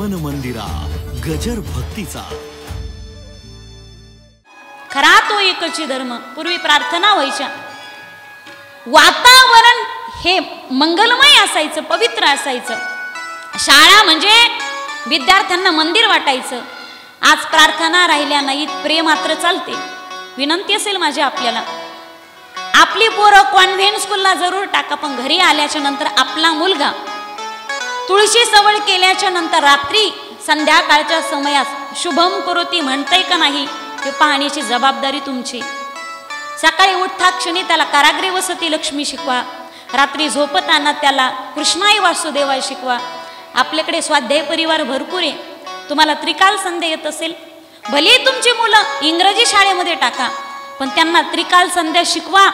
मन मंदिरा गजर भक्तीचा खरा तो एकची धर्म। पूर्वी प्रार्थना व्हायच्या, वातावरण हे मंगलमय असायचं, पवित्र असायचं। शाळा म्हणजे विद्यार्थ्यांना मंदिर वाटायचं। आज प्रार्थना राहिल्या नाहीत, प्रेम मात्र चालते। विनंती असेल माझी आपल्याला, आपली पोरं कॉन्व्हेंट स्कूलला जरूर टाका, पण घरी आल्याच्या नंतर आपला मुलगा तुळशी सवळ केल्याच्या नंतर रात्री संध्याकाळच्या समयात शुभम करोती म्हणतंय का नाही हे पाहण्याची जबाबदारी तुमची। सकाळी उठता क्षणी त्याला कारागृह वसती लक्ष्मी शिकवा, रात्री झोपताना त्याला कृष्णाई वासुदेवाय शिकवा। आपल्याकडे स्वाध्याय परिवार भरपूर आहे, तुम्हाला त्रिकाल संध्या येत असेल, भले तुमची मुलं इंग्रजी शाळेमध्ये टाका, पण त्यांना त्रिकाल संध्या शिकवा।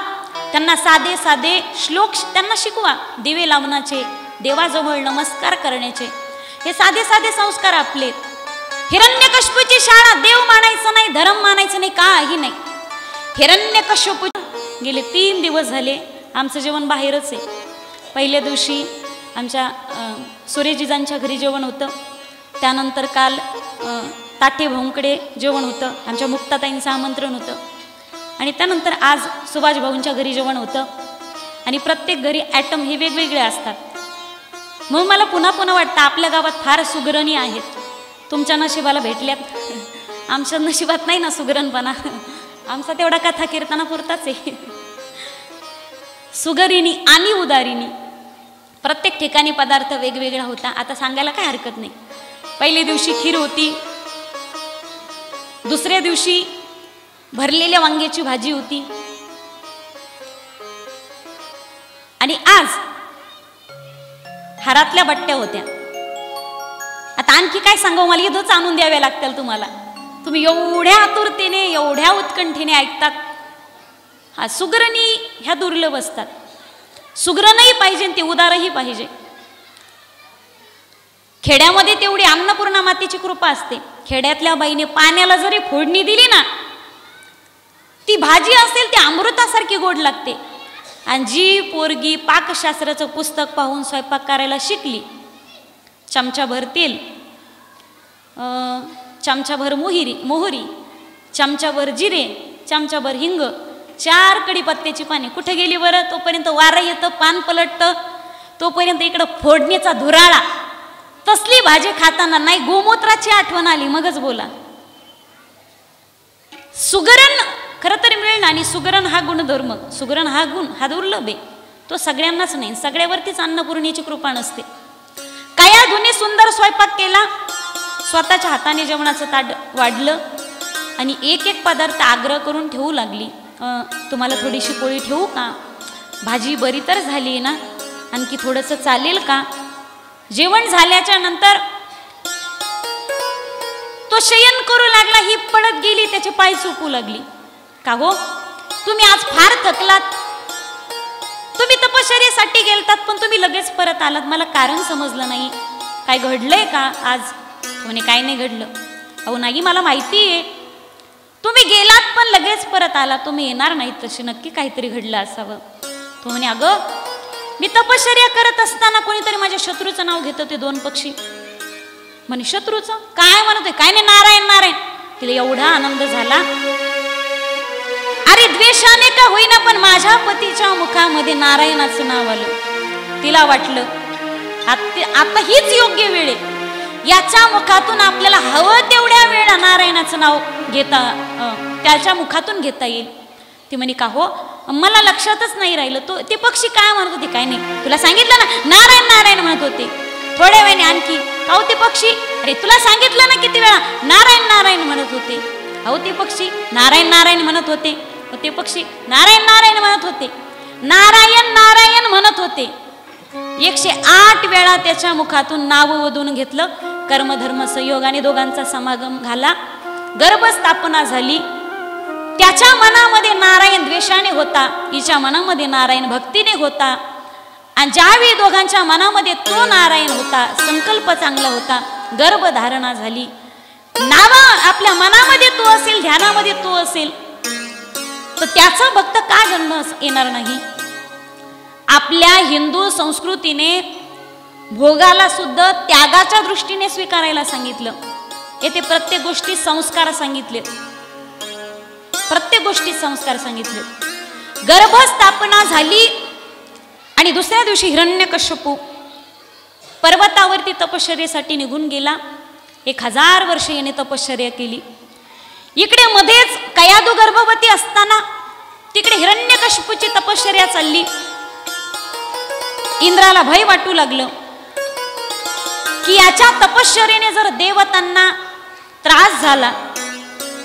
त्यांना साधे साधे श्लोक त्यांना शिकवा, दिवे लावण्याचे, देवाजवळ नमस्कार करण्याचे, हे साधे साधे संस्कार आपले। हिरण्यकश्यपूची शाळा देव मानायचं नाही, धर्म मानायचं नाही, काही नाही। हिरण्यकश्यपू गेले 3 दिवस झाले आमचं जेवण बाहेरच आहे। पहिल्या दिवशी आमच्या सूर्यजीजांच्या घरी जेवण होतं, त्यानंतर काल ताटे भाऊंकडे जेवण होतं, आमच्या मुक्ताताईंचं आमंत्रण होतं, आणि त्यानंतर आज सुभाष भाऊंच्या घरी जेवण होतं। आणि प्रत्येक घरी ॲटम हे वेगवेगळे असतात, मग मला पुन्हा पुन्हा वाटतं आपल्या गावात फार सुगरणी आहेत। तुमच्या नशिबाला भेटल्यात, आमच्या नशिबात नाही ना सुगरणपणा, आमचा तेवढा कथा कीर्तनापुरताच आहे। सुगरिणी आणि उदारिणी, प्रत्येक ठिकाणी पदार्थ वेगवेगळा होता, आता सांगायला काय हरकत नाही। पहिल्या दिवशी खीर होती, दुसऱ्या दिवशी भरलेल्या वांग्याची भाजी होती, आणि आज हारातल्या बट्ट्या होत्या। आता आणखी काय सांगावं, मला इथंच आणून द्याव्या लागतील तुम्हाला, तुम्ही एवढ्या आतुरतेने एवढ्या उत्कंठेने ऐकतात। हा सुगरणी ह्या दुर्लभ असतात, सुगरणही पाहिजे ती उदारही पाहिजे। खेड्यामध्ये तेवढी अन्नपूर्णा मातेची कृपा असते, खेड्यातल्या बाईने पाण्याला जरी फोडणी दिली ना, ती भाजी असेल ती अमृतासारखी गोड लागते। आणि जी पोरगी पाकशास्त्राचं पुस्तक पाहून स्वयंपाक करायला शिकली, चमचाभर तेल, चमचाभर मोहरी, चमचाभर जिरे, चमचाभर हिंग, 4 कढीपत्त्याची पाने, कुठे गेली बरं? तोपर्यंत वारं येतं, पान पलटतं, तोपर्यंत इकडं फोडणीचा धुराळा। तसली भाजी खाताना नाही गोमूत्राची आठवण आली मगच बोला। सुगरण खरं तर मिळणं, आणि सुगरण हा गुणधर्म, सुगरण हा गुण हा दुर्लभ आहे, तो सगळ्यांनाच नाही, सगळ्यावरतीच अन्नपूर्णेची कृपा नसते। काया धुनी सुंदर स्वयंपाक केला, स्वतःच्या हाताने जेवणाचं ताट वाढलं, आणि एक एक पदार्थ आग्रह करून ठेवू लागली, तुम्हाला थोडीशी पोळी ठेवू का? भाजी बरी तर झाली ना, आणखी थोडंसं चालेल का? जेवण झाल्याच्या नंतर तो शयन करू लागला, ही पडत गेली, त्याचे पाय चुकू लागली। का हो, तुम्ही आज फार थकलात, तुम्ही तपश्चर्येसाठी गेलतात, पण तुम्ही लगेच परत आलात, मला कारण समजलं नाही, काय घडलंय का आज? म्हणे काय नाही घडलं। अहो नाही, मला माहिती आहे, तुम्ही गेलात पण लगेच परत आलात, तुम्ही येणार नाहीत तसे, नक्की काहीतरी घडलं असावं। तो म्हणे अगं, मी तपश्चर्या करत असताना कोणीतरी माझ्या शत्रूचं नाव घेत होते, 2 पक्षी। म्हणे शत्रूचं काय म्हणतोय? काय नाही, नारायण नारायण। तिला एवढा आनंद झाला, अरे द्वेषाने का होईना पण माझ्या पतीच्या मुखामध्ये नारायणाचं नाव आलं। तिला वाटलं आता हीच योग्य वेळ आहे, याच्या मुखातून आपल्याला हवं तेवढ्या वेळा नारायणाचं नाव घेता, त्याच्या मुखातून घेता येईल। ती म्हणे का हो, मला लक्षातच नाही राहिलं, तो ते पक्षी काय म्हणत होते? काय नाही, तुला सांगितलं ना नारायण नारायण म्हणत होते। थोड्या वेळाने आणखी, अहो ते पक्षी, अरे तुला सांगितलं ना किती वेळा नारायण नारायण म्हणत होते। अहो ते पक्षी नारायण नारायण म्हणत होते, ते पक्षी नारायण नारायण म्हणत होते, नारायण नारायण म्हणत होते। 108 वेळा त्याच्या मुखातून नाव वधून घेतलं, कर्मधर्म संयोगाने दोघांचा समागम झाला, गर्भस्थापना झाली। त्याच्या मनामध्ये नारायण द्वेषाने होता, हिच्या मनामध्ये नारायण भक्तीने होता, आणि ज्यावेळी दोघांच्या मनामध्ये तो नारायण होता, संकल्प चांगला होता, गर्भधारणा झाली। नावा आपल्या मनामध्ये तो असेल, ध्यानामध्ये तो असेल, तर त्याचा भक्त का जन्म येणार नाही? आपल्या हिंदू संस्कृतीने भोगाला सुद्धा त्यागाच्या दृष्टीने स्वीकारायला सांगितलं. येथे प्रत्येक गोष्टी संस्कार सांगितले, प्रत्येक गोष्टी संस्कार सांगितले. गर्भस्थापना झाली आणि दुसऱ्या दिवशी हिरण्यकश्यपू पर्वतावरती तपश्चर्येसाठी निघून गेला. 1000 वर्ष याने तपश्चर्या केली. इकडे मध्येच कयादू गर्भवती असताना तिकडे हिरण्यकश्यपूची तपश्चर्या चालली. इंद्राला भय वाटू लागलं की याच्या तपश्चर्येने जर देवतांना त्रास झाला,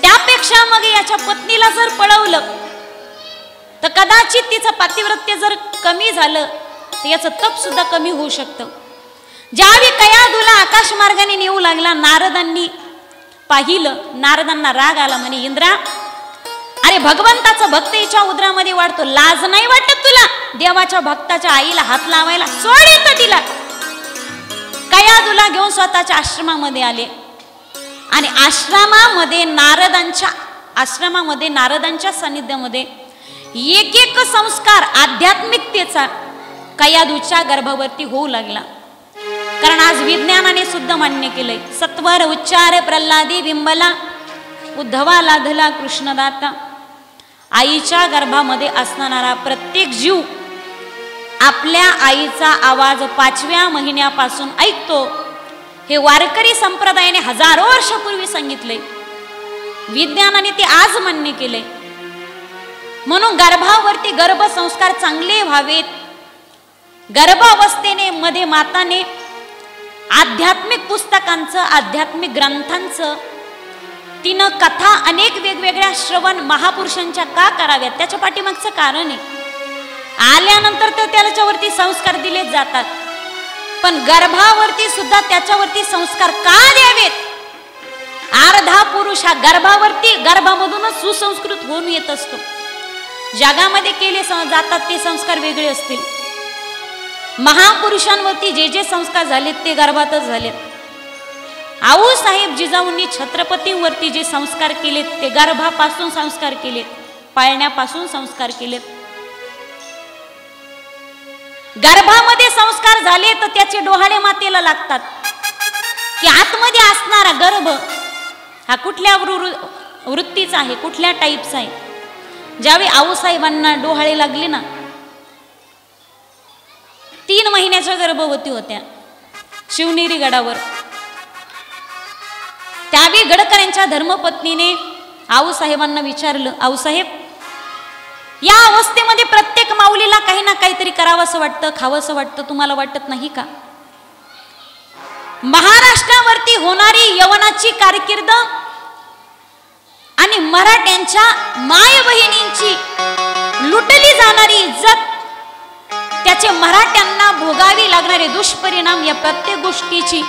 त्यापेक्षा मग याच्या पत्नीला जर पळवलं तर कदाचित तिचं पातिव्रत्य जर कमी झालं तर याचं तप सुद्धा कमी होऊ शकतं. ज्यावेळी कयादूला आकाश मार्गाने नेऊ लागला, नारदांनी पाहिलं. नारदांना राग आला. म्हणे, इंद्रा, अरे भगवंताचा भक्त हिच्या उदरामध्ये वाढतो, लाज नाही वाटत तुला देवाच्या भक्ताच्या आईला हात लावायला? सोड येतं तिला. कयादूला घेऊन स्वतःच्या आश्रमामध्ये आले आणि आश्रमामध्ये नारदांच्या सानिध्यामध्ये एक एक संस्कार आध्यात्मिकतेचा कयादूच्या गर्भावरती होऊ लागला. कारण आज विज्ञानाने सुद्धा मान्य केलंय, सत्वर उच्चार प्रल्हादी बिंबला उद्धवा लाधला कृष्णदाता. आईच्या गर्भामध्ये असणारा प्रत्येक जीव आपल्या आईचा आवाज 5व्या महिन्यापासून ऐकतो. हे वारकरी संप्रदायाने हजारो वर्षापूर्वी सांगितले, विज्ञानाने ते आज मान्य केले. म्हणून गर्भावरती गर्भसंस्कार चांगले व्हावेत. गर्भावस्थेने मध्ये माताने आध्यात्मिक पुस्तकांचं, आध्यात्मिक ग्रंथांचं, तिनं कथा अनेक वेगवेगळ्या श्रवण महापुरुषांच्या का कराव्यात? त्याच्या पाठीमागचं कारण आहे. आल्यानंतर तर त्याच्यावरती संस्कार दिले जातात, पण गर्भावरती सुद्धा त्याच्यावरती संस्कार का द्यावेत? अर्धा पुरुष हा गर्भामधूनच सुसंस्कृत होऊन येत असतो. जगामध्ये केले जातात ते संस्कार वेगळे असतील. महापुरुषांवरती जे जे संस्कार झालेत ते गर्भातच झालेत. आऊसाहेब जिजाऊंनी छत्रपतींवरती जे संस्कार केलेत ते गर्भापासून संस्कार केलेत, पाळण्यापासून संस्कार केलेत. गर्भामध्ये संस्कार झाले तर त्याचे डोहाळे मातेला लागतात की आतमध्ये असणारा गर्भ हा कुठल्या वृत्तीचा आहे, कुठल्या टाईपचा आहे. ज्यावेळी आऊसाहेबांना डोहाळे लागले ना, 3 महिन्याच्या गर्भवती होत्या शिवनेरी गडावर. त्यावेळी गडकऱ्यांच्या धर्मपत्नीने आऊसाहेबांना विचारलं, आऊसाहेब, या अवस्थेमध्ये प्रत्येक माऊलीला काही ना काहीतरी करावंसं वाटतं, खावंसं वाटतं, तुम्हाला वाटत नाही का? महाराष्ट्रावरती होणारी यवनाची कारकीर्द आणि मराठ्यांच्या माय बहिणींची लुटली जाणारी इज्जत, त्याचे मराठ्यांना भोगावी लागणारे दुष्परिणाम, या प्रत्येक गोष्टीची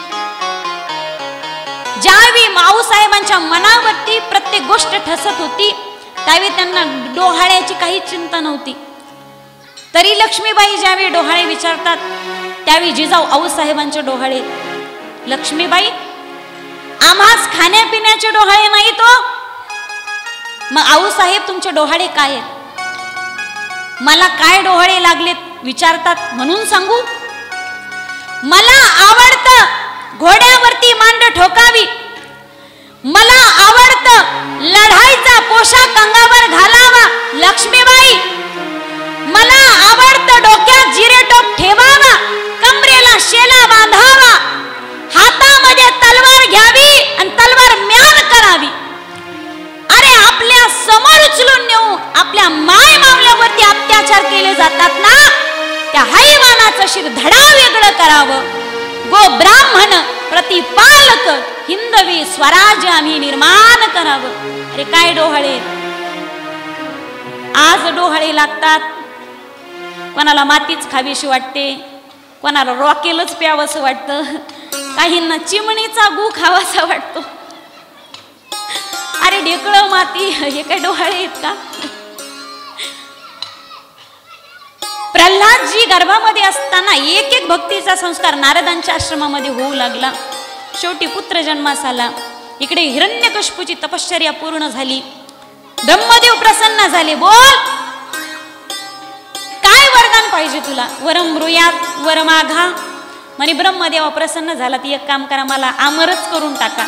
ज्यावेळी माऊसाहेबांच्या मनावरती प्रत्येक गोष्ट ठसत होती त्यावेळी त्यांना डोहाळ्याची काही चिंता नव्हती. तरी लक्ष्मीबाई ज्यावेळी डोहाळे विचारतात त्यावेळी जिजाऊ आऊसाहेबांचे डोहाळे, लक्ष्मीबाई, आम्हाच खाण्यापिण्याचे डोहाळे नाही तो. मग आऊसाहेब तुमचे डोहाळे काय आहेत? मला काय डोहाळे लागलेत विचारतात म्हणून सांगू. मला आवडतं घोड्यावरती मांड ठोकावी, मला आवडतं लढाईचा पोशाख अंगावर घालावा. लक्ष्मीबाई, मला आवडतं डोक्यात जिरेटोप ठेवावा, कमरेला शेला बांधावा, हातामध्ये तलवार घ्यावी आणि तलवार म्यान करावी. अरे आपल्या समोर उचलून नेऊ आपल्या माय मावल्यावरती अत्याचार केले जातात ना, त्या हैवानाचं शिरधडा वेगळं करावं. गो ब्राह्मण प्रतिपालक हिंदवी स्वराज्य आम्ही निर्माण करावं. अरे काय डोहाळे, आज डोहाळे लागतात. कोणाला मातीच खावीशी वाटते, कोणाला रॉकेलच प्यावंसं वाटतं, काहींना चिमणीचा गू खावासा वाटतो. अरे ढेकळं माती, हे काय डोहाळे आहेत का? प्रल्हादजी गर्भामध्ये असताना एक एक भक्तीचा संस्कार नारदांच्या आश्रमामध्ये होऊ लागला. शेवटी पुत्र जन्मास आला. इकडे हिरण्यकश्यपूची तपश्चर्या पूर्ण झाली. ब्रह्मदेव प्रसन्न झाले. बोल, काय वरदान पाहिजे तुला? वरम ब्रूयात वर माघा म्हणे ब्रह्मदेव प्रसन्न झाला, ती एक काम करा, मला आमरच करून टाका.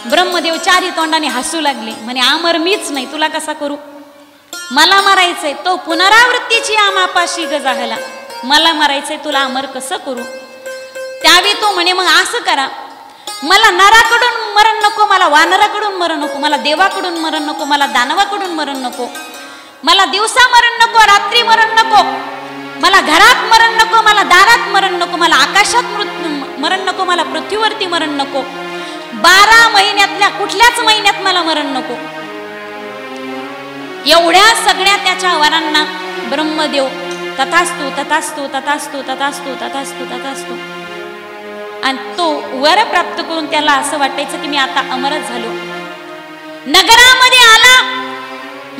ब्रह्मदेव चारी तोंडाने हसू लागले, म्हणे आमर मीच नाही, तुला कसा करू, मला मारायचंय. तो पुनरावृत्तीची आमापाशी गजाहला, मला मारायचंय, तुला अमर कसं करू. त्यावेळी तो म्हणे मग असं करा, मला नराकडून मरण नको, मला वानराकडून मरण नको, मला देवाकडून मरण नको, मला दानवाकडून मरण नको, मला दिवसा मरण नको, रात्री मरण नको, मला घरात मरण नको, मला दारात मरण नको, मला आकाशात मरण नको, मला पृथ्वीवरती मरण नको, 12 महिन्यातल्या कुठल्याच महिन्यात मला मरण नको. एवढ्या सगळ्या त्याच्या वरांना ब्रह्मदेव तथास्तु तथास्तु तथास्तु तथास्तु तथास्तु तथास्तु, आणि तो वर प्राप्त करून त्याला असं वाटायचं की मी आता अमरच झालो. नगरामध्ये आला,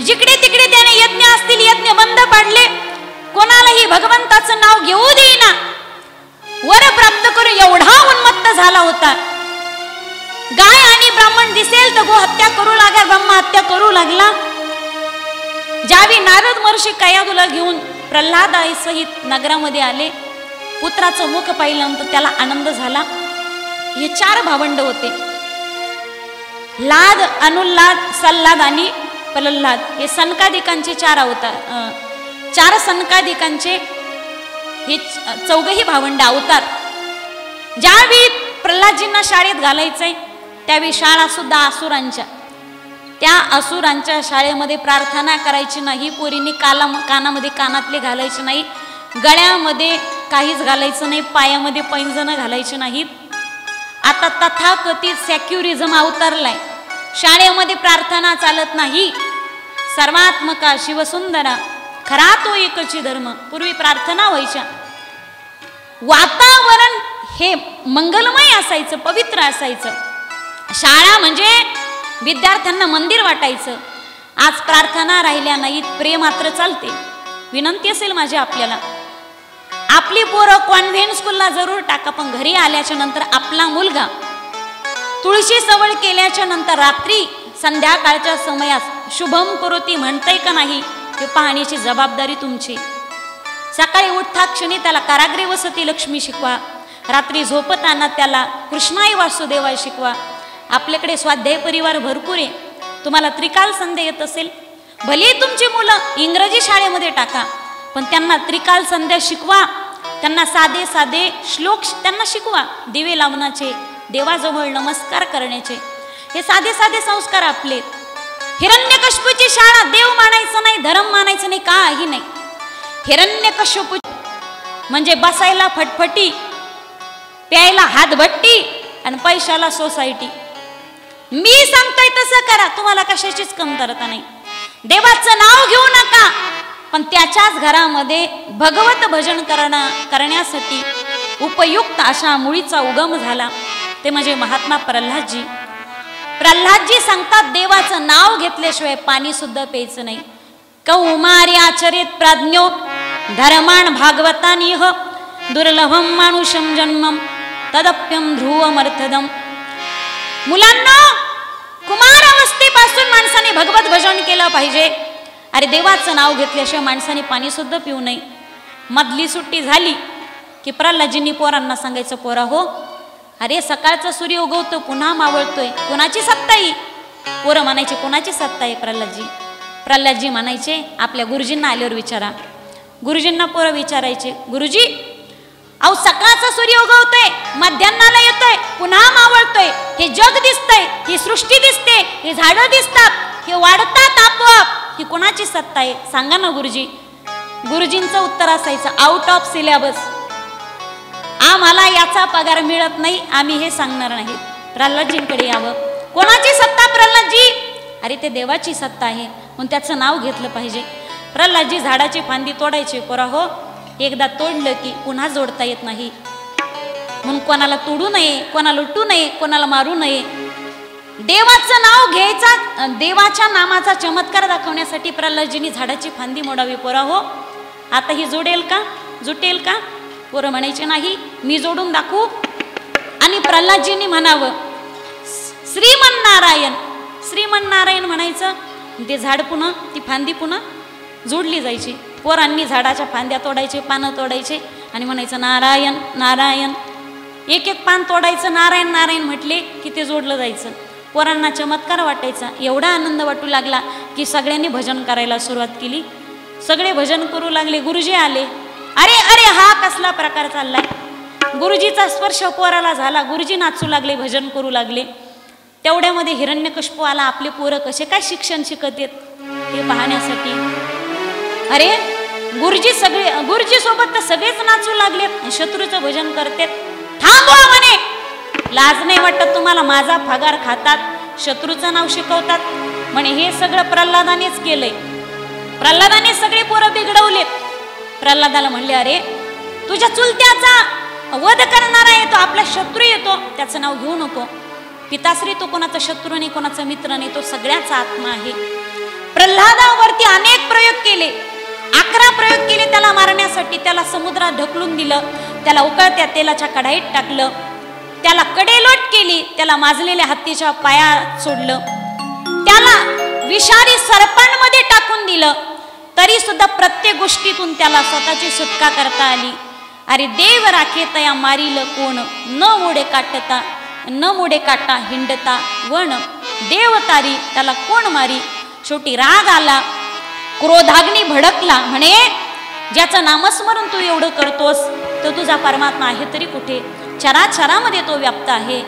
जिकडे तिकडे त्याने यज्ञ असतील यज्ञ बंद पाडले, कोणालाही भगवंताचं नाव घेऊ देईना. वर प्राप्त करून एवढा उन्मत्त झाला होता. गाय आणि ब्राह्मण दिसेल तर गो हत्या करू लागला, ब्रह्म हत्या करू लागला. ज्यावेळी नारद महर्षी कयादूला घेऊन प्रल्हादाई सहित नगरामध्ये आले, पुत्राचं मुख पाहिल्यानंतर त्याला आनंद झाला. हे 4 भावंड होते, लाद, अनुल्लाद, सल्लाद आणि प्रल्हाद. हे सनकादिकांचे 4 अवतार, 4 सनकादिकांचे हे 4ही भावंड अवतार. ज्यावेळी प्रल्हादजींना शाळेत घालायचंय त्यावेळी शाळा सुद्धा असुरांच्या, त्या असुरांच्या शाळेमध्ये प्रार्थना करायची नाही, पोरींनी कानामध्ये कानातले घालायचे नाही, गळ्यामध्ये काहीच घालायचं नाही, पायामध्ये पैंजण घालायची नाहीत. आता तथाकथित सेक्युरिझम अवतरलाय, शाळेमध्ये प्रार्थना चालत नाही. सर्वात्मका शिवसुंदरा खरा तो एकची धर्म. पूर्वी प्रार्थना व्हायच्या, वातावरण हे मंगलमय असायचं, पवित्र असायचं. शाळा म्हणजे विद्यार्थ्यांना मंदिर वाटायचं. आज प्रार्थना राहिल्या नाहीत, प्रे मात्र चालते. विनंती असेल माझी आपल्याला, आपली पोरं कॉन्व्हेंट स्कूलला जरूर टाका, पण घरी आल्याच्या नंतर आपला मुलगा तुळशी सवळ केल्याच्या नंतर रात्री संध्याकाळच्या समयास शुभम करोती म्हणताय का नाही हे पाहण्याची जबाबदारी तुमची. सकाळी उठता क्षणी त्याला कारागृह वसती लक्ष्मी शिकवा, रात्री झोपताना त्याला कृष्णाई वासुदेवाय शिकवा. आपल्याकडे स्वाध्याय परिवार भरपूर आहे, तुम्हाला त्रिकाल संध्या येत असेल, भले तुमची मुलं इंग्रजी शाळेमध्ये टाका, पण त्यांना त्रिकाल संध्या शिकवा. त्यांना साधे साधे श्लोक त्यांना शिकवा, दिवे लावण्याचे, देवाजवळ नमस्कार करण्याचे, हे साधे साधे संस्कार आपले. हिरण्यकश्यपूची शाळा, देव मानायचं नाही, धर्म मानायचं नाही, काही नाही. हिरण्यकश्यपू म्हणजे बसायला फटफटी, प्यायला हातभट्टी आणि पैशाला सोसायटी. मी सांगतोय तसं करा, तुम्हाला कशाचीच कमतरता नाही. देवाचं नाव घेऊ नका, पण त्याच्याच घरामध्ये भगवत भजन करण्यासाठी उपयुक्त अशा मुळीचा उगम झाला, ते म्हणजे महात्मा प्रल्हादजी. प्रल्हादजी सांगतात, देवाचं नाव घेतल्याशिवाय पाणी सुद्धा प्यायचं नाही. कौमारी आचरित प्राज्ञो धर्माण भागवतानिह दुर्लभम मानुषम जन्मम तदप्यम ध्रुवमर्थदम. मुलांना कुमार अवस्थेपासून माणसाने भगवत भजन केलं पाहिजे. अरे देवाचं नाव घेतल्याशिवाय माणसाने पाणी सुद्धा पिऊ नये. मधली सुट्टी झाली की प्रल्हादजींनी पोरांना सांगायचं, पोरा हो, अरे सकाळचा सूर्य उगवतो पुन्हा मावळतोय, कोणाची सत्ता आहे? पोरं म्हणायचे कोणाची सत्ता आहे प्रल्हादजी? प्रल्हादजी म्हणायचे आपल्या गुरुजींना आल्यावर विचारा. गुरुजींना पोरं विचारायचे, गुरुजी अहो सकाळचा सूर्य उगवतोय, मध्यान्नाला येतोय, पुन्हा मावळतोय, हे जग दिसतंय, ही सृष्टी दिसते, हे झाडं दिसतात, हे वाढतात आपोआप, ही कोणाची सत्ता आहे? सांगा ना गुरुजी. गुरुजींचं उत्तर असायचं, आउट ऑफ सिलेबस, आम्हाला याचा पगार मिळत नाही, आम्ही हे सांगणार नाही. प्रल्हादजींकडे यावं. कोणाची सत्ता प्रल्हादजी? अरे ते देवाची सत्ता आहे, म्हणून त्याचं नाव घेतलं पाहिजे. प्रल्हादजी झाडाची फांदी तोडायचे, पोरा हो, एकदा तोडलं की पुन्हा जोडता येत नाही, म्हणून कोणाला तोडू नये, कोणाला लुटू नये, कोणाला मारू नये. देवाचं नाव घ्यायचा, देवाच्या नामाचा चमत्कार दाखवण्यासाठी प्रल्हादजींनी झाडाची फांदी मोडावी. पोरा हो, आता ही जोडेल का, जुटेल का? पोरं म्हणायचे नाही, मी जोडून दाखवू. आणि प्रल्हादजींनी म्हणावं श्रीमन्नारायण, श्रीमन्नारायण म्हणायचं, ते झाड पुन्हा, ती फांदी पुन्हा जोडली जायची. पोरांनी झाडाच्या फांद्या तोडायचे, पानं तोडायचे आणि म्हणायचं नारायण नारायण एक एक पान तोडायचं, नारायण नारायण म्हटले की ते जोडलं जायचं. पोरांना चमत्कार वाटायचा. एवढा आनंद वाटू लागला की सगळ्यांनी भजन करायला सुरुवात केली. सगळे भजन करू लागले. गुरुजी आले. अरे अरे हा कसला प्रकार चाललाय. गुरुजीचा स्पर्श पोराला झाला. गुरुजी नाचू लागले, भजन करू लागले. तेवढ्यामध्ये हिरण्यकश्यप आला. आपले पोरं कसे काय शिक्षण शिकत आहेत हे पाहण्यासाठी. अरे गुरुजी सोबत तर सगळेच नाचू लागलेत, शत्रूचं भजन करतेत. थांबवा म्हणे, लाज नाही वाटत तुम्हाला? माझा पगार खातात, शत्रूचं नाव शिकवतात म्हणे. हे सगळं प्रल्हादानेच केलंय. प्रल्हादाने सगळे पोरं बिघडवलेत. प्रल्हादाला म्हणले, अरे तुझ्या चुलत्याचा वध करणारा येतो, आपला शत्रू येतो, त्याचं नाव घेऊ नको. पिताश्री तो कोणाचा शत्रू नाही, कोणाचा मित्र नाही, तो सगळ्याचा आत्मा आहे. प्रल्हादावरती अनेक प्रयोग केले, 11 प्रयोग केले त्याला मारण्यासाठी. त्याला समुद्रात ढकलून दिलं, त्याला उकळत्या तेलाच्या कढाईत टाकलं, त्याला कडेलोट केली, त्याला माजलेल्या हत्तीच्या पायात सोडलं, त्याला विषारी सर्पांमध्ये टाकून दिलं. तरी सुद्धा प्रत्येक गोष्टीतून त्याला स्वतःची सुटका करता आली. अरे देव राखे तया मारील कोण, न मोडे काटता, न मोडे काटा हिंडता वण. देव तारी त्याला कोण मारी. शेवटी राग आला, क्रोधाग्नी भडकला. म्हणे ज्याचं नामस्मरण तू एवढं करतोस तो तुझा परमात्मा आहे तरी कुठे. चराचरामध्ये तो व्याप्त आहे,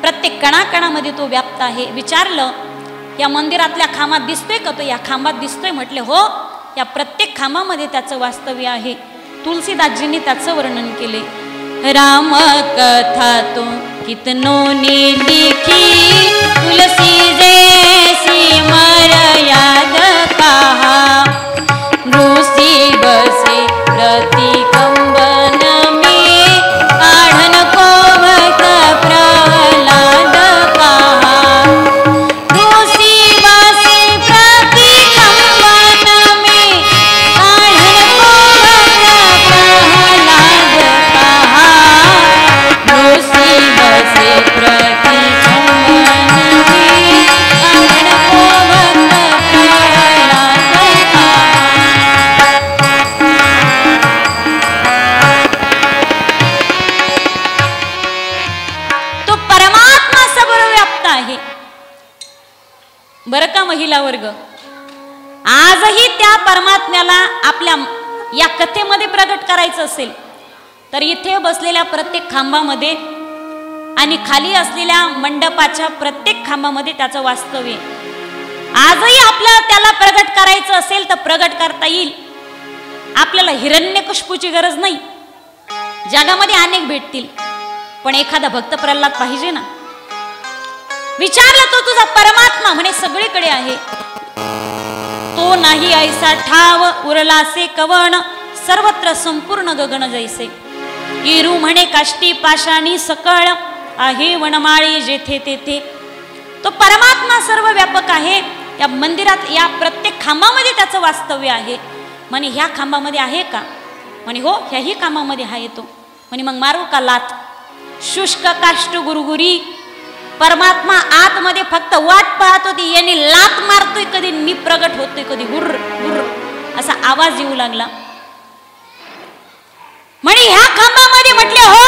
प्रत्येक कणाकणामध्ये तो व्याप्त आहे. विचारलं, या मंदिरातल्या खांबात दिसतोय का? तो या खांबात दिसतोय. म्हटले हो, या प्रत्येक खांबामध्ये त्याचं वास्तव्य आहे. तुलसीदासजींनी त्याचं वर्णन केले. राम कथा तो कितनो ने लिखी, तुलसी जैसी मर्याद कहा. रूसी बसे प्रति कंबन में, काढ़न को भक्त प्रहलाद कहा. रूसी बसे प्रति कंबन में, काढ़न को भक्त प्रहलाद कहा. रूसी बसे प्रति कंबन में, काढ़न को भक्त प्रहलाद कहा. तो परमात्मा सर्वव्याप्त आहे. बरं का महिला वर्ग, आजही त्या परमात्म्याला आपल्या या कथेमध्ये प्रगट करायचं असेल तर इथे बसलेल्या प्रत्येक खांबामध्ये आणि खाली असलेल्या मंडपाच्या प्रत्येक खांबामध्ये त्याचं वास्तव्य. आजही आपल्याला त्याला प्रगट करायचं असेल तर प्रगट करता येईल. आपल्याला हिरण्यकश्यपूची गरज नाही. जगामध्ये अनेक भेटतील, पण एखादा भक्त प्रल्हाद पाहिजे ना. विचारलं, तो तुझा परमात्मा म्हणे सगळीकडे आहे. तो नाही ऐसा ठाव, उरलासे कवण, सर्वत्र संपूर्ण गगन जैसे. इरू म्हणे काष्टी पाषाणी सकळ, आहे वनमाळी जेथे तेथे. तो परमात्मा सर्व व्यापक आहे. या मंदिरात या प्रत्येक खांबामध्ये त्याचं वास्तव्य आहे. म्हणे ह्या खांबामध्ये आहे का? म्हणे हो, ह्याही खांबामध्ये आहे तो. म्हणे मग मारू का लाथ? शुष्क काष्ट गुरगुरी. परमात्मा आतमध्ये फक्त वाट पाहत होती, याने लात मारतोय कधी मी प्रगट होतोय, कधी हुर्र हुर्र असा आवाज येऊ लागला. म्हणे ह्या खांबामध्ये म्हटले हो,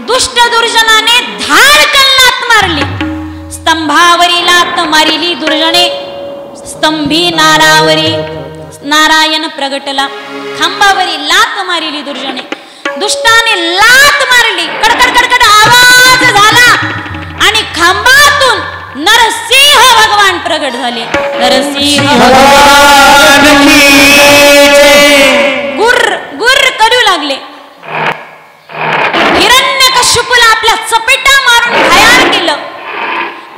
दुष्ट दुर्जनाने धाडकन लात मारली. स्तंभावरी लात मारिली दुर्जने, स्तंभी नारावरी नारायण प्रगटला. खांबावरी लात मारिली दुर्जने, दुष्टाने लात मारली. कडकड कडकड आवाज झाला आणि खांबातून नरसिंह भगवान प्रगट झाले. नरसिंह भगवान गुर्र गुर्र करू लागले. हिरण्यकश्यपूला आपल्या चपेटा मारून घायाळ केलं.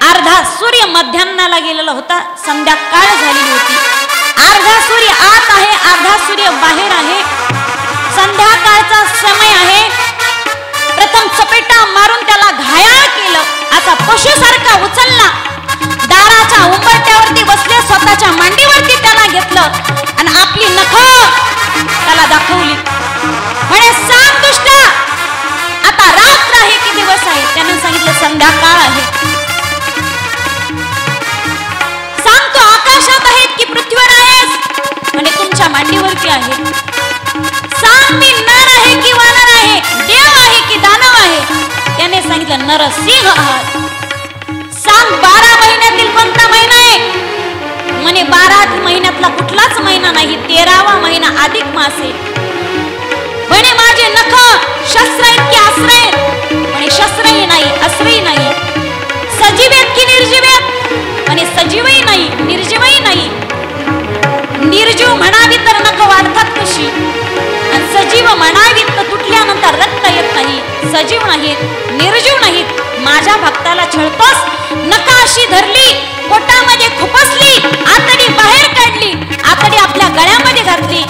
अर्धा सूर्य मध्यान्नाला गेलेला होता, संध्याकाळ झालेली होती. अर्धा सूर्य आत आहे, अर्धा सूर्य बाहेर आहे. संध्याकाळचा समय आहे. प्रथम चपेटा मारून त्याला घायाळ केलं. असा पशुसारखा उचलला, दाराच्या उंबरट्यावरती बसले, स्वतःच्या मांडीवरती त्याला घेतलं आणि आपली नख त्याला दाखवली. म्हणे सांग दुष्टा, आता रात्र आहे की दिवस आहे? त्याने सांगितलं संध्याकाळ आहे. सांग तू आकाशात आहे की पृथ्वीवर आहेस? म्हणे तुमच्या मांडीवरती आहे. सांग मी नर आहे की वानर आहे, देव आहे की नरसिंह आहात. सांग 12 महिन्यातील कोणता महिना आहे? म्हणे 12 महिन्यातला कुठलाच महिना नाही, 13वा महिना अधिक मास आहे. म्हणे माझे नख शस्त्र आहेत की अस्त्र आहेत? म्हणे शस्त्रही नाही अस्त्रही नाही. सजीव आहेत की निर्जीव आहेत? म्हणे सजीवही नाही निर्जीवही नाही. निर्जीव म्हणावी तर नख वाढतात कशी, आणि सजीव म्हणावी तर तुटल्यानंतर रक्त येत नाही. सजीव नाहीत निर्जीव नाहीत. माझ्या भक्ताला छळतोस. नका अशी धरली, पोटामध्ये खुपसली, आतडी बाहेर काढली, आतडी आपल्या गळ्यामध्ये घातली,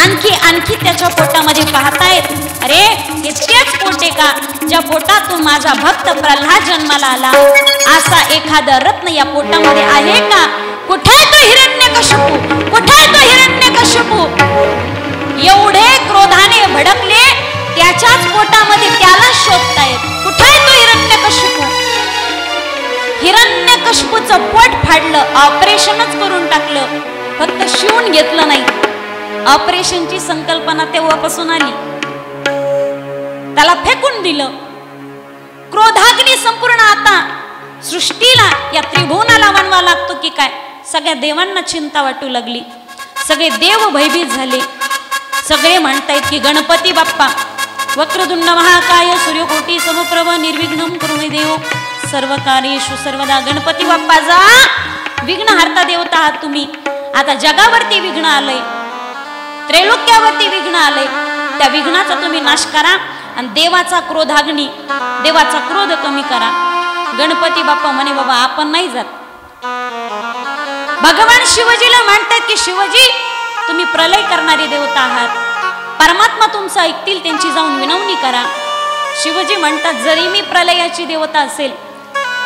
आणखी आणखी त्याच्या पोटामध्ये पाहतायत. अरे हे तेच पोट आहे का ज्या पोटातून माझा भक्त प्रल्हाद जन्माला आला? असा एखादा रत्न या पोटामध्ये आहे का? कुठे तो हिरण्यकशिपू? कुठे तो हिरण्यकशिपू? एवढे क्रोधाने भडकले, त्याच्याच पोटामध्ये त्याला शोधतायत. कुठे तो हिरण्यकशिपू? हिरण्यकशिपूचं पोट फाडलं, ऑपरेशनच करून टाकलं, फक्त शिवून घेतलं नाही. ऑपरेशनची संकल्पना तेव्हापासून आली, त्याला फेकून दिलं. क्रोधाग्नी संपूर्ण आता सृष्टीला या त्रिभुवनाला वणवा लागतो की काय? सगळ्या देवांना चिंता वाटू लागली. सगळे देव भयभीत झाले. सगळे म्हणतायत की गणपती बाप्पा, वक्रतुंड महाकाय सूर्यकोटी समप्रभ निर्विघ्नं कुरु मे देव सर्व कार्येषु सर्वदा. गणपती बाप्पा जा, विघ्नहर्ता देवता आहात तुम्ही. आता जगावरती विघ्न आलंय, त्रैलोक्यावरती विघ्न आलंय, त्या विघ्नाचा तुम्ही नाश करा आणि देवाचा क्रोधाग्नी, देवाचा क्रोध कमी करा. गणपती बाप्पा म्हणे बाबा आपण नाही जात. भगवान शिवजीला म्हणतात की शिवजी तुम्ही प्रलय करणारे देवता आहात, परमात्मा तुमचं ऐकतील, त्यांची जाऊन विनवणी करा. शिवजी म्हणतात जरी मी प्रलयाची देवता असेल,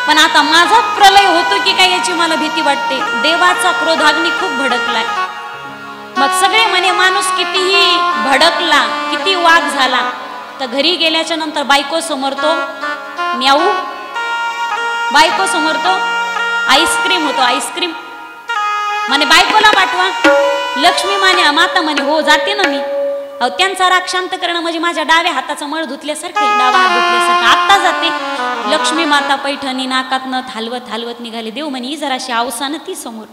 पण आता माझा प्रलय होतो की काय याची मला भीती वाटते. देवाचा क्रोधाग्नी खूप भडकलाय. मग सगळे म्हणे माणूस कितीही भडकला, किती वाघ झाला, तर घरी गेल्याच्या नंतर बायको समोर तो म्याऊ, बायको समोर तो आईस्क्रीम होतो. आईस्क्रीम म्हणे बायकोला पाठवा. लक्ष्मी माता म्हणे हो जाते ना मी. अहो त्यांचा राग शांत करणं म्हणजे माझ्या डाव्या हाताचा मळ धुतल्यासारखे, डावा हात धुतल्यासारखं. आत्ता जाते. लक्ष्मी माता पैठणी नाकातनं हलवत हलवत निघाले. देव म्हणे जराशी अवसानं ती समोर,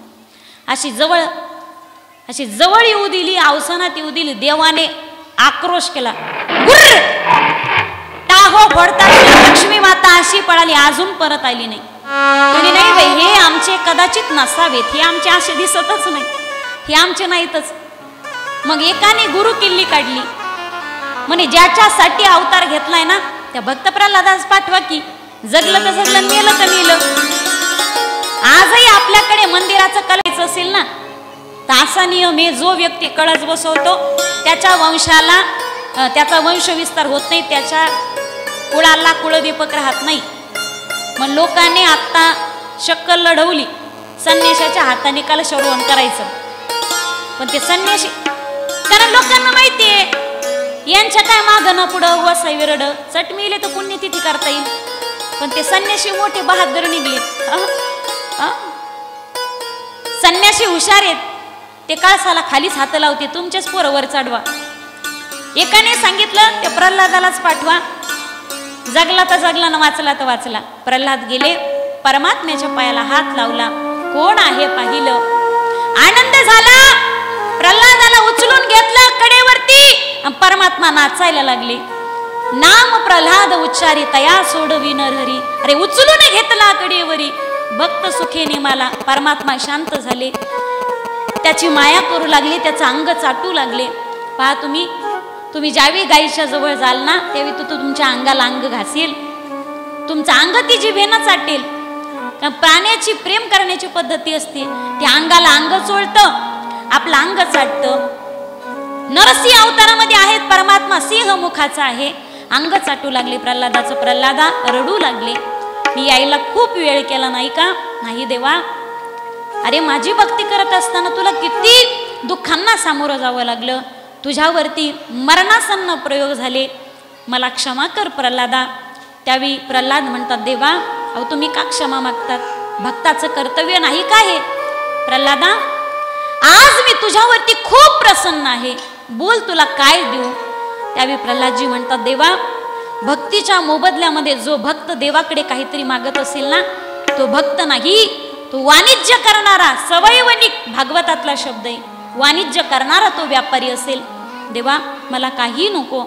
अशी जवळ येऊ दिली, अवसानात येऊ दिली. देवाने आक्रोश केला, टाहो फोडतात. लक्ष्मी माता अशी पळाली, अजून परत आली नाही. म्हणे नाही बाई हे आमचे कदाचित नसावेत, हे आमचे असे दिसतच नाही, हे आमचे नाहीतच. मग एकाने गुरु किल्ली काढली. म्हणे ज्याच्यासाठी अवतार घेतलाय ना त्या भक्त प्रल्हादास पाठवा की. जगलं तर जगलं, मेलं तर मेलं. आजही आपल्याकडे मंदिराचं करायचं असेल ना तर असा नियम आहे, जो व्यक्ती कळस बसवतो त्याच्या वंशाला, त्याचा वंश विस्तार होत नाही, त्याच्या कुळाला कुळदीपक राहत नाही. मग लोकांनी आता शक्कल लढवली, संन्याशाच्या हाताने कलशारोहण करायचं. पण ते संन्याशी, कारण लोकांना माहितीये यांच्या काय मागं न पुढं वसाई विरड चटमिले तर पुण्यतिथी करता येईल. पण ते संन्याशी मोठे बहादर निघले. संन्याशी हुशार आहेत, ते कळसाला खालीच हात लावते, तुमच्याच पोरवर चढवा. एकाने सांगितलं त्या प्रल्हादालाच पाठवा. जगला तर जगला ना वाचला तर वाचला. प्रल्हाद गेले, परमात्म्याच्या पायाला हात लावला, कोण आहे पाहिलं. आनंद झाला. प्रल्हादाला उचलून घेतलं कडेवरती, परमात्मा नाचायला लागले. नाम प्रल्हाद उच्चारी तया सोडवी नरहरी. अरे उचलून घेतला कडेवरी, भक्त सुखे निमाला. परमात्मा शांत झाले, त्याची माया करू लागले, त्याचं अंग चाटू लागले. पहा तुम्ही ज्यावेळी गायीच्या जवळ जाल ना त्यावेळी तो तुमच्या अंगाला अंग घासेल, तुमचं अंग ती जिभेनं चाटेल. कारण प्राण्याची प्रेम करण्याची पद्धती असते, त्या अंगाला अंग चोळतं, आपलं अंग चाटतं. नरसिंह अवतारामध्ये आहेत परमात्मा, सिंह मुखाचा आहे. अंग चाटू लागले प्रल्हादाचं. प्रल्हादा रडू लागले, मी यायला खूप वेळ केला नाही का? नाही देवा, अरे माझी भक्ती करत असताना तुला किती दुःखांना सामोरं जावं लागलं, तुझ्यावरती मरणासन्न प्रयोग झाले, मला क्षमा कर प्रल्हादा. त्यावेळी प्रल्हाद म्हणतात देवा अहो तुम्ही का क्षमा मागतात? भक्ताचं कर्तव्य नाही का हे? प्रल्हादा आज मी तुझ्यावरती खूप प्रसन्न आहे, बोल तुला काय देऊ. त्यावेळी प्रल्हादजी म्हणतात देवा भक्तीच्या मोबदल्यामध्ये जो भक्त देवाकडे काहीतरी मागत असेल ना, तो भक्त नाही, तो वाणिज्य करणारा, सवयवनिक भागवतातला शब्द आहे, वाणिज्य करणारा तो व्यापारी असेल. देवा मला काही नको.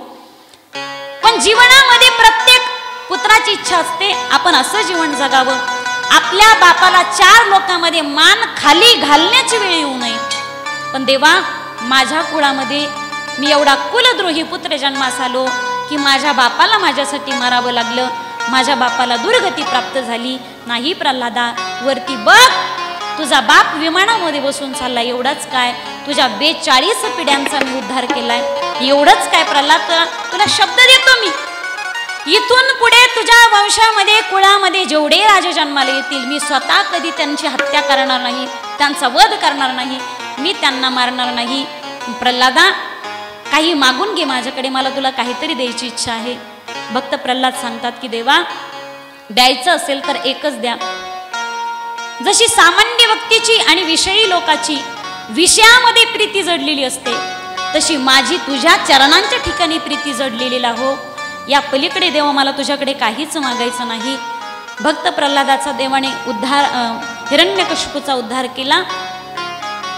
पण जीवनामध्ये प्रत्येक पुत्राची इच्छा असते आपण असं जीवन जगावं, आपल्या बापाला 4 लोकांमध्ये मान खाली घालण्याची वेळ येऊ नये. पण देवा माझ्या कुळामध्ये मी एवढा कुलद्रोही पुत्र जन्मास आलो की माझ्या बापाला माझ्यासाठी मारावं लागलं, माझ्या बापाला दुर्गती प्राप्त झाली. नाही प्रल्हादा, वरती बघ, तुझा बाप विमानामध्ये बसून चालला, एवढंच काय, तुझ्या 42 पिढ्यांचा मी उद्धार केलाय, एवढंच काय प्रल्हाद, तुला शब्द देतो मी, इथून पुढे तुझ्या वंशामध्ये कुळामध्ये जेवढे राजे जन्माला येतील मी स्वतः कधी त्यांची हत्या करणार नाही, त्यांचा वध करणार नाही, मी त्यांना मारणार नाही. प्रल्हादा काही मागून घे माझ्याकडे, मला तुला काहीतरी द्यायची इच्छा आहे. भक्त प्रल्हाद सांगतात की देवा द्यायचं असेल तर एकच द्या. जशी सामान्य व्यक्तीची आणि विषयी लोकाची विषयामध्ये प्रीती जडलेली असते, तशी माझी तुझ्या चरणांच्या ठिकाणी प्रीती जडलेली हो. या पलीकडे देवा मला तुझ्याकडे काहीच मागायचं नाही. भक्त प्रल्हादाचा देवाने उद्धार, हिरण्यकशिपूचा उद्धार केला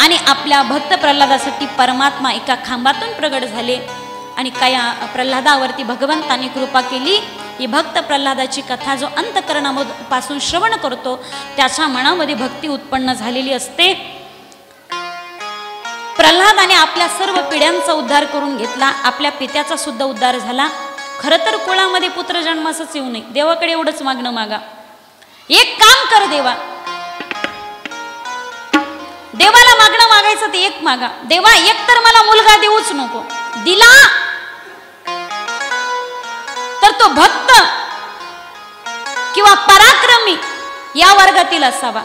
आणि आपल्या भक्त प्रल्हादासाठी परमात्मा एका खांबातून प्रगट झाले आणि काय प्रल्हादावरती भगवंताने कृपा केली. ही भक्त प्रल्हादाची कथा जो अंतःकरणापासून श्रवण करतो त्याच्या मनामध्ये भक्ती उत्पन्न झालेली असते. प्रल्हादाने आपल्या सर्व पिढ्यांचा उद्धार करून घेतला, आपल्या पित्याचा सुद्धा उद्धार झाला. खरं तर कुळामध्ये पुत्र जन्मासच येऊ नये, देवाकडे एवढंच मागणं मागा. एक काम कर देवा, देवाला मागणं मागायचं ते एक मागा, देवा एक तर मला मुलगा देऊच नको, दिला तर तो भक्त किंवा पराक्रमी या वर्गातील असावा,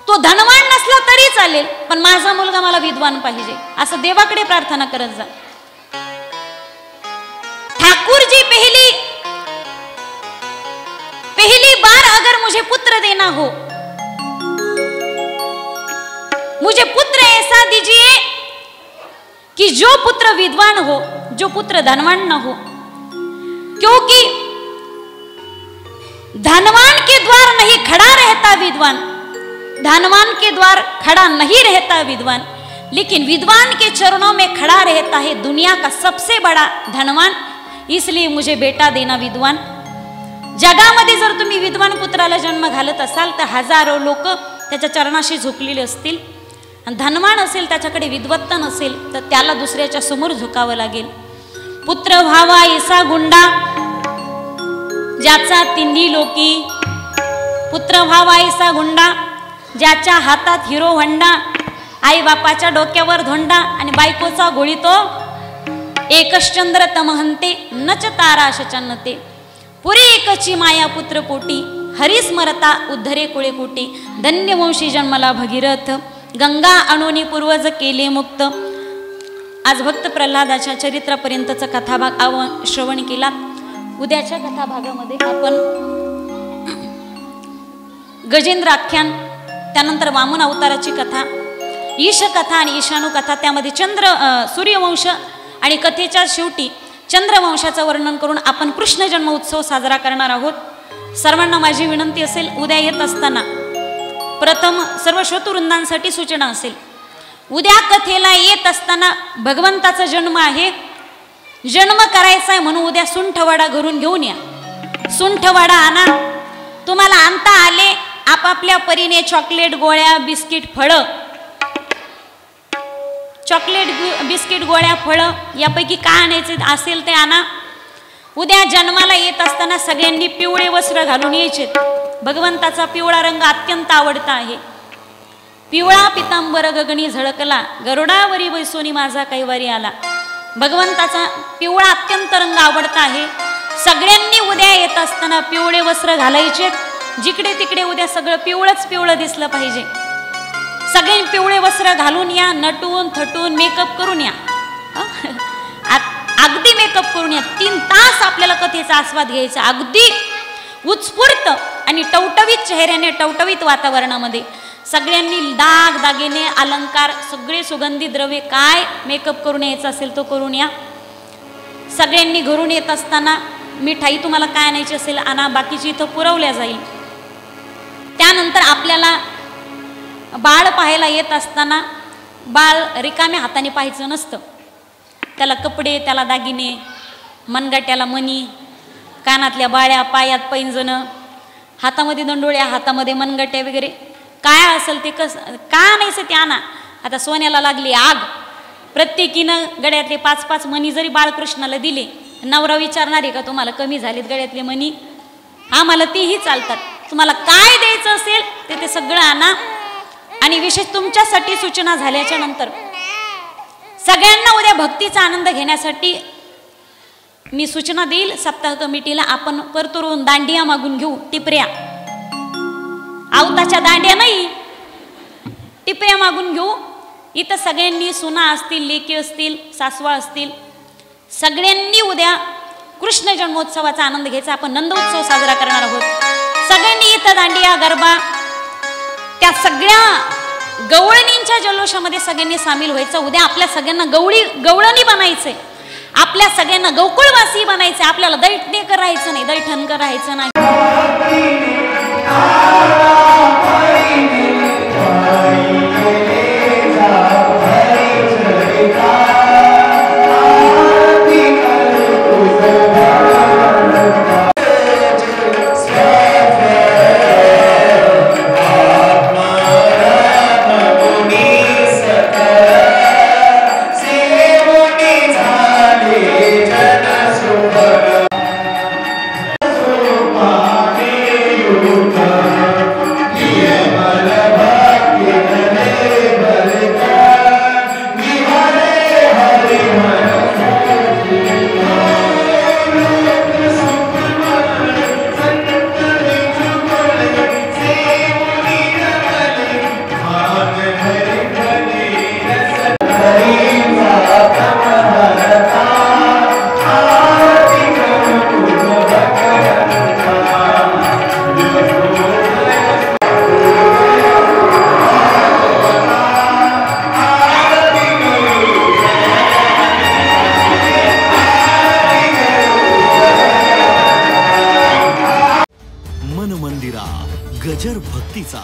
तो धनवान नसला तरी चालेल, पण माझा मुलगा मला विद्वान पाहिजे, असं देवाकडे प्रार्थना करत जा. ठाकुर जी पहली बार अगर मुझे पुत्र देना हो, मुझे पुत्र ऐसा दीजिए कि जो पुत्र विद्वान हो, जो पुत्र धनवान न हो, क्योंकि धनवान के द्वार नहीं खड़ा रहता विद्वान, धनवान के द्वार खड़ा नहीं रहता विद्वान, लेकिन विद्वान के चरणों में खड़ा रहता है दुनिया का सबसे बड़ा धनवान. इसलिए मुझे बेटा देना विद्वान. जगामध्ये जर तुम्ही विद्वान पुत्राला जन्म घालत असाल तर हजारो लोक त्याच्या चरणाशी झुकलेले असतील, आणि धनवान असेल त्याच्याकडे विद्वत्ता नसेल तर त्याला दुसऱ्याच्या समोर झुकावं लागेल. पुत्र व्हावा ऐसा गुंडा ज्याचा तिन्ही लोकी, पुत्र व्हावा ऐसा गुंडा ज्याच्या हातात हिरो होंडा, आई बापाच्या डोक्यावर धोंडा आणि बायकोचा गोळी तो, एकच चंद्र तमहंते नच तारा शचन्नते, पुरी एकची माया पुत्र पोटी, हरिस्मरता उद्धरे कुळे कोटी, धन्यवंशी जन्मला भगीरथ, गंगा अणोनी पूर्वज केले मुक्त. आज भक्त प्रल्हादाच्या चरित्रापर्यंतचा कथाभाग श्रवण केला. उद्याच्या कथाभागामध्ये आपण गजेंद्र आख्यान, त्यानंतर वामन अवताराची कथा, ईश कथा आणि ईशानू कथा, त्यामध्ये सूर्यवंश आणि कथेच्या शेवटी चंद्रवंशाचं वर्णन करून आपण कृष्ण जन्म उत्सव साजरा करणार आहोत. सर्वांना माझी विनंती असेल, उद्या येत असताना प्रथम सर्व श्रोतृवृंदांसाठी सूचना असेल, उद्या कथेला येत असताना भगवंताचा जन्म आहे, जन्म करायचा आहे म्हणून उद्या सुंठवडा घरून घेऊन या. सुंठवडा आणा, तुम्हाला आणता आले आपापल्या परीने चॉकलेट, गोळ्या, बिस्किट, फळं, चॉकलेट, बिस्किट, गोळ्या, फळं यापैकी काय आणायचे असेल ते आणा. उद्या जन्माला येत असताना सगळ्यांनी पिवळे वस्त्र घालून यायचे. भगवंताचा पिवळा रंग अत्यंत आवडता आहे. पिवळा पितांबर गगनी झळकला, गरुडावरी बैसोनी माझा कैवारी आला. भगवंताचा पिवळा अत्यंत रंग आवडता आहे. सगळ्यांनी उद्या येत असताना पिवळे वस्त्र घालायचे. जिकडे तिकडे उद्या सगळं पिवळंच पिवळं दिसलं पाहिजे. सगळे पिवळे वस्त्र घालून या, नटून थटून मेकअप करून या, अगदी मेकअप करून या. 3 तास आपल्याला कथेचा आस्वाद घ्यायचा, अगदी उत्स्फूर्त आणि टवटवीत चेहऱ्याने, टवटवीत वातावरणामध्ये. सगळ्यांनी दाग दागिने, अलंकार, सगळे सुगंधी द्रव्ये, काय मेकअप करून यायचं असेल तो करून या. सगळ्यांनी घरून येत असताना मिठाई तुम्हाला काय आणायची असेल आणा, बाकीची इथं पुरवल्या जाईल. त्यानंतर आपल्याला बाळ पाहायला येत असताना बाळ रिकाम्या हाताने पाहायचं नसतं. त्याला कपडे, त्याला दागिने, मनगट्याला मणी, कानातल्या बाळ्या, पायात पैंजणं, हातामध्ये दंडोळ्या, हातामध्ये मनगट्या वगैरे काय असेल ते काय आणायचं ते आणा. आता सोन्याला लागली आग, प्रत्येकीनं गळ्यातले 5-5 मणी जरी बाळकृष्णाला दिले, नवरा विचारणार आहे का तुम्हाला कमी झालेत गळ्यातले मणी? आम्हाला तेही चालतात. तुम्हाला काय द्यायचं असेल ते सगळं आणा. आणि विशेष तुमच्यासाठी सूचना झाल्याच्या नंतर सगळ्यांना उद्या भक्तीचा आनंद घेण्यासाठी मी सूचना देईल सप्ताह कमिटीला. आपण परतुरून दांडिया मागून घेऊ, टिपऱ्या, आवताच्या दांड्या नाही, टिपऱ्या मागून घेऊ. इथं सगळ्यांनी, सुना असतील, लेकी असतील, सासवा असतील, सगळ्यांनी उद्या कृष्ण जन्मोत्सवाचा आनंद घ्यायचा. आपण नंदोत्सव साजरा करणार आहोत. सगळ्यांनी इथं दांडिया, गरबा, त्या सगळ्या गवळणींच्या जल्लोषामध्ये सगळ्यांनी सामील व्हायचं. उद्या आपल्या सगळ्यांना गवळणी बनायचंय, आपल्या सगळ्यांना गोकुळवासी बनायचंय. आपल्याला दैठणेकर राहायचं नाही, दैठणकर राहायचं नाही. मन मंदिरा गजर भक्तीचा.